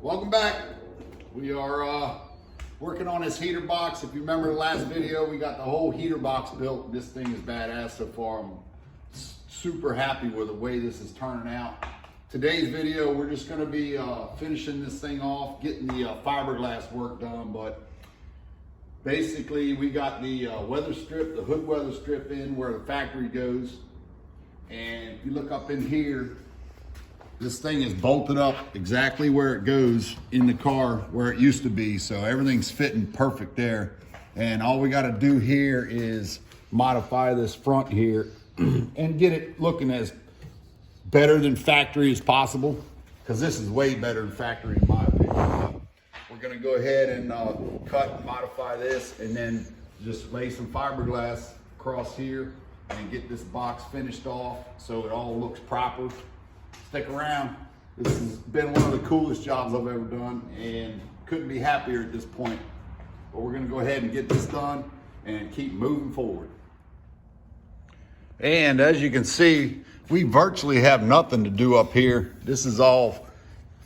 Welcome back. We are working on this heater box. If you remember the last video, we got the whole heater box built. This thing is badass so far. I'm super happy with the way this is turning out. Today's video, we're just going to be finishing this thing off, getting the fiberglass work done. But basically, we got the weather strip, the hood weather strip in where the factory goes. And if you look up in here, this thing is bolted up exactly where it goes in the car where it used to be. So everything's fitting perfect there. And all we got to do here is modify this front here and get it looking as better than factory as possible, because this is way better than factory in my opinion. But we're going to go ahead and cut and modify this and then just lay some fiberglass across here and get this box finished off so it all looks proper. Stick around. This has been one of the coolest jobs I've ever done and couldn't be happier at this point. But we're gonna go ahead and get this done and keep moving forward. And as you can see, we virtually have nothing to do up here. This is all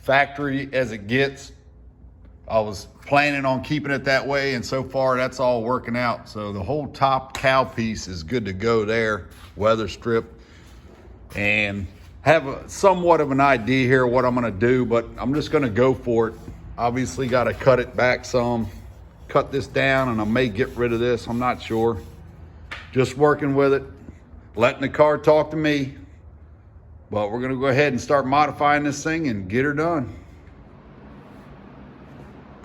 factory as it gets. I was planning on keeping it that way, and so far that's all working out. So the whole top cow piece is good to go there, weather strip, and have somewhat of an idea here what I'm gonna do, but I'm just gonna go for it. Obviously gotta cut it back some, cut this down, and I may get rid of this, I'm not sure. Just working with it, letting the car talk to me, but we're gonna go ahead and start modifying this thing and get her done.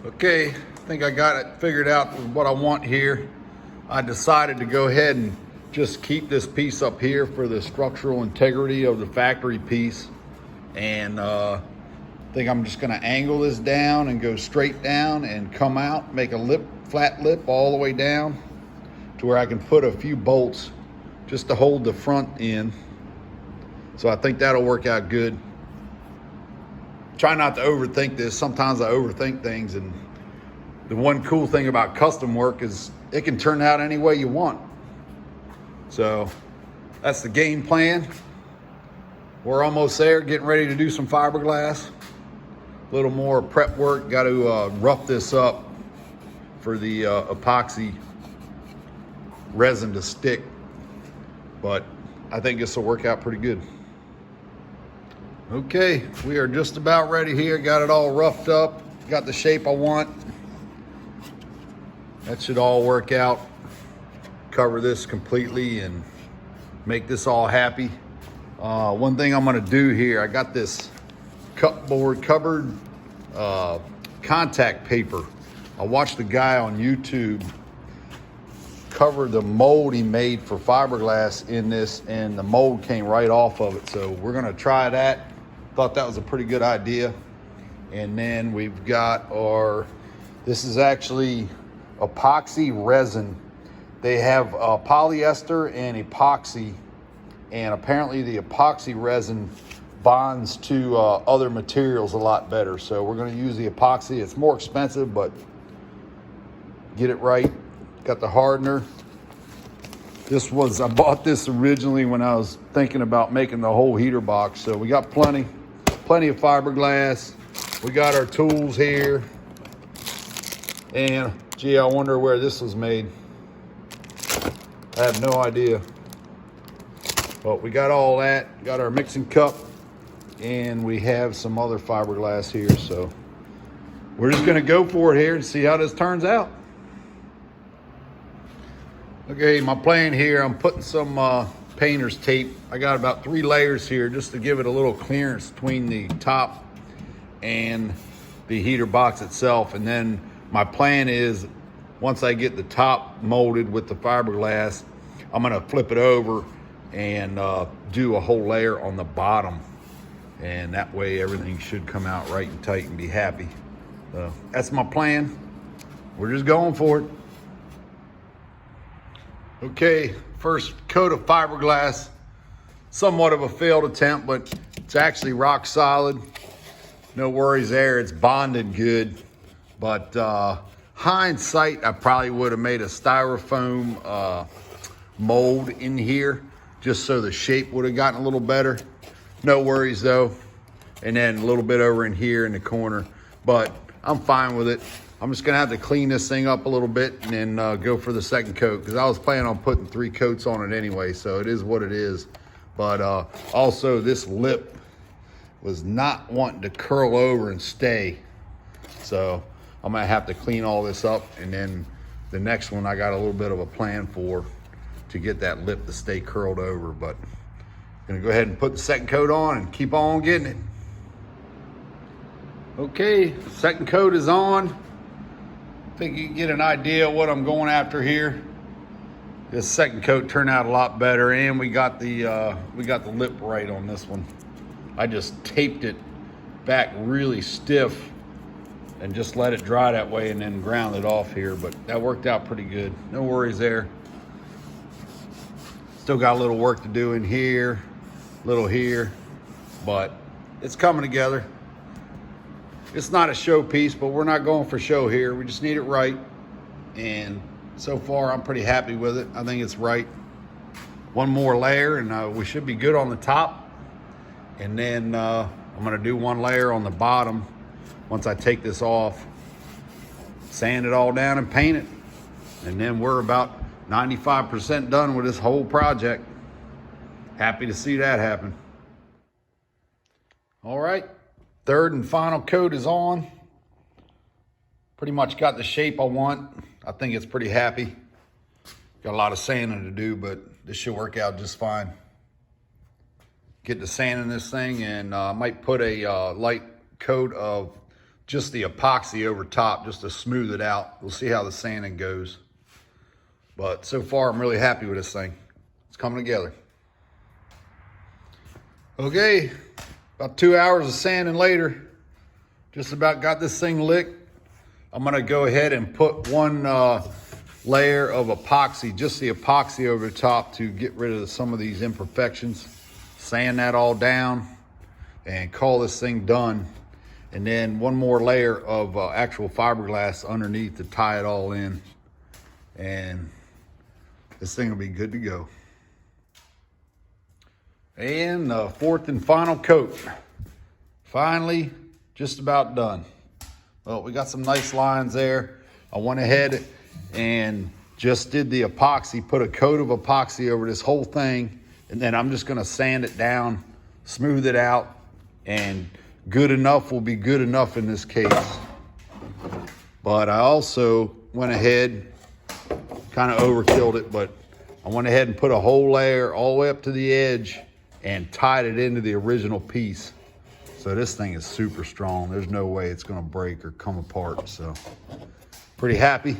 Okay, I think I got it figured out what I want here. I decided to go ahead and just keep this piece up here for the structural integrity of the factory piece. And I think I'm just gonna angle this down and go straight down and come out, make a lip, flat lip all the way down to where I can put a few bolts just to hold the front in. So I think that'll work out good. Try not to overthink this. Sometimes I overthink things, and the one cool thing about custom work is it can turn out any way you want. So that's the game plan. We're almost there, getting ready to do some fiberglass. A little more prep work, got to rough this up for the epoxy resin to stick. But I think this will work out pretty good. Okay, we are just about ready here. Got it all roughed up, got the shape I want. That should all work out. Cover this completely and make this all happy. One thing I'm gonna do here, I got this cupboard covered contact paper. I watched a guy on YouTube cover the mold he made for fiberglass in this, and the mold came right off of it. So we're gonna try that. Thought that was a pretty good idea. And then we've got this is actually epoxy resin. They have polyester and epoxy, and apparently the epoxy resin bonds to other materials a lot better. So we're gonna use the epoxy. It's more expensive, but get it right. Got the hardener. I bought this originally when I was thinking about making the whole heater box. So we got plenty of fiberglass. We got our tools here. And gee, I wonder where this was made. I have no idea. But we got all that. Got our mixing cup, and we have some other fiberglass here. So we're just gonna go for it here and see how this turns out. Okay, my plan here, I'm putting some painter's tape. I got about 3 layers here just to give it a little clearance between the top and the heater box itself. And then my plan is, once I get the top molded with the fiberglass, I'm gonna flip it over and do a whole layer on the bottom. And that way everything should come out right and tight and be happy. So that's my plan. We're just going for it. Okay, first coat of fiberglass. Somewhat of a failed attempt, but it's actually rock solid. No worries there, it's bonded good. But hindsight, I probably would have made a styrofoam mold in here just so the shape would have gotten a little better. No worries though. And then a little bit over in here in the corner. but I'm fine with it. I'm just gonna have to clean this thing up a little bit and then go for the second coat, because I was planning on putting 3 coats on it anyway, so it is what it is. But also this lip was not wanting to curl over and stay. So I'm gonna have to clean all this up, and then the next one I got a little bit of a plan for to get that lip to stay curled over. But I'm gonna go ahead and put the second coat on and keep on getting it. Okay, second coat is on. I think you can get an idea of what I'm going after here. This second coat turned out a lot better, and we got the lip right on this one. I just taped it back really stiff and just let it dry that way, and then ground it off here. But that worked out pretty good. No worries there. Still got a little work to do in here, little here, but it's coming together. It's not a showpiece, but we're not going for show here. We just need it right. And so far, I'm pretty happy with it. I think it's right. One more layer, and we should be good on the top. And then I'm gonna do 1 layer on the bottom once I take this off, sand it all down and paint it. And then we're about 95% done with this whole project. Happy to see that happen. All right. Third and final coat is on. Pretty much got the shape I want. I think it's pretty happy. Got a lot of sanding to do, but this should work out just fine. Get the sand in this thing, and I might put a light coat of just the epoxy over top just to smooth it out. We'll see how the sanding goes. But so far, I'm really happy with this thing. It's coming together. Okay. About 2 hours of sanding later, just about got this thing licked. I'm gonna go ahead and put 1 layer of epoxy, just the epoxy over the top to get rid of some of these imperfections. Sand that all down and call this thing done. And then 1 more layer of actual fiberglass underneath to tie it all in. And this thing will be good to go. And the 4th and final coat. Finally, just about done. Well, we got some nice lines there. I went ahead and just did the epoxy, put a coat of epoxy over this whole thing, and then I'm just gonna sand it down, smooth it out, and good enough will be good enough in this case. But I also went ahead, kind of overkilled it, but I went ahead and put a whole layer all the way up to the edge and tied it into the original piece. So this thing is super strong. There's no way it's gonna break or come apart. So pretty happy.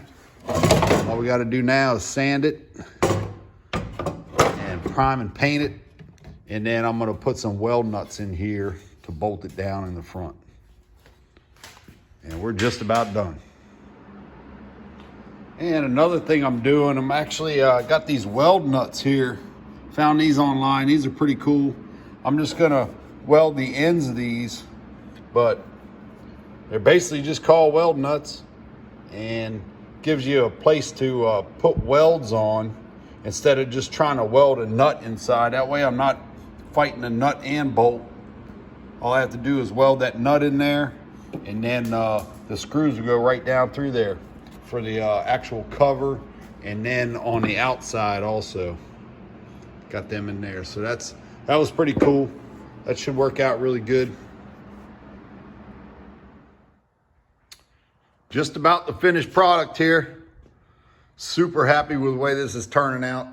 All we gotta do now is sand it and prime and paint it. And then I'm gonna put some weld nuts in here to bolt it down in the front. And we're just about done. And another thing I'm doing, I'm actually got these weld nuts here. Found these online. These are pretty cool. I'm just gonna weld the ends of these, but they're basically just called weld nuts, and gives you a place to put welds on instead of just trying to weld a nut inside. That way I'm not fighting a nut and bolt. All I have to do is weld that nut in there, and then the screws will go right down through there for the actual cover, and then on the outside also. Got them in there. So that was pretty cool. That should work out really good. Just about the finished product here. Super happy with the way this is turning out.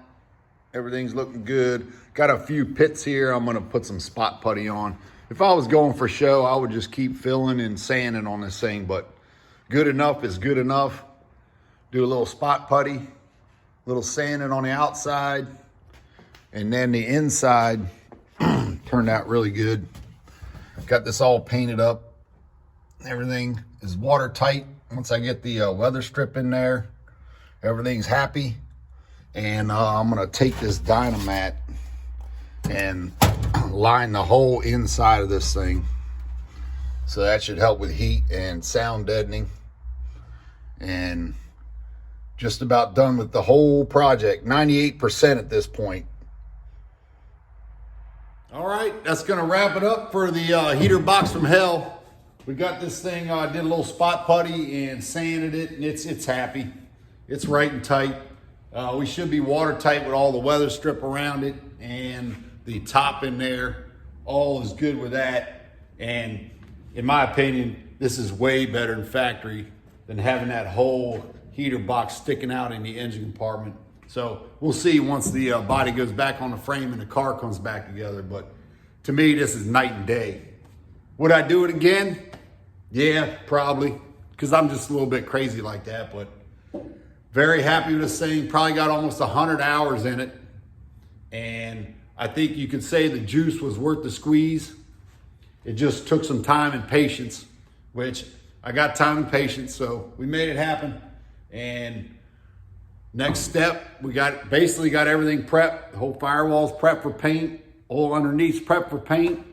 Everything's looking good. Got a few pits here. I'm gonna put some spot putty on. If I was going for show, I would just keep filling and sanding on this thing, but good enough is good enough. Do a little spot putty, a little sanding on the outside, and then the inside turned out really good. Got this all painted up. Everything is watertight. Once I get the weather strip in there, everything's happy. And I'm gonna take this Dynamat and line the whole inside of this thing. So that should help with heat and sound deadening. And just about done with the whole project, 98% at this point. All right, that's gonna wrap it up for the heater box from hell. We got this thing, did a little spot putty and sanded it, and it's happy. It's right and tight. We should be watertight with all the weather strip around it and the top in there. All is good with that. And in my opinion, this is way better in factory than having that whole heater box sticking out in the engine compartment. So we'll see once the body goes back on the frame and the car comes back together. But to me, this is night and day. Would I do it again? Yeah, probably, because I'm just a little bit crazy like that. But very happy with this thing. Probably got almost 100 hours in it. And I think you could say the juice was worth the squeeze. It just took some time and patience, which I got time and patience, so we made it happen. And next step, we basically got everything prepped. The whole firewall's prepped for paint. All underneath's prepped for paint.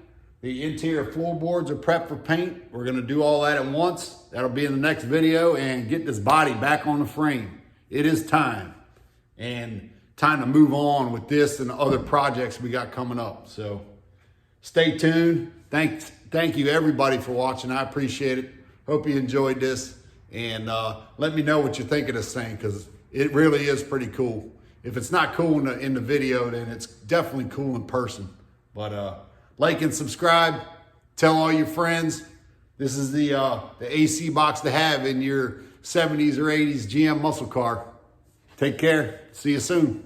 The interior floorboards are prepped for paint. We're gonna do all that at once. That'll be in the next video, and get this body back on the frame. It is time. And time to move on with this and the other projects we got coming up. So stay tuned. Thank you everybody for watching. I appreciate it. Hope you enjoyed this. And let me know what you think of this thing, because it really is pretty cool. If it's not cool in the video, then it's definitely cool in person. But like and subscribe. Tell all your friends. This is the AC box to have in your 70s or 80s GM muscle car. Take care. See you soon.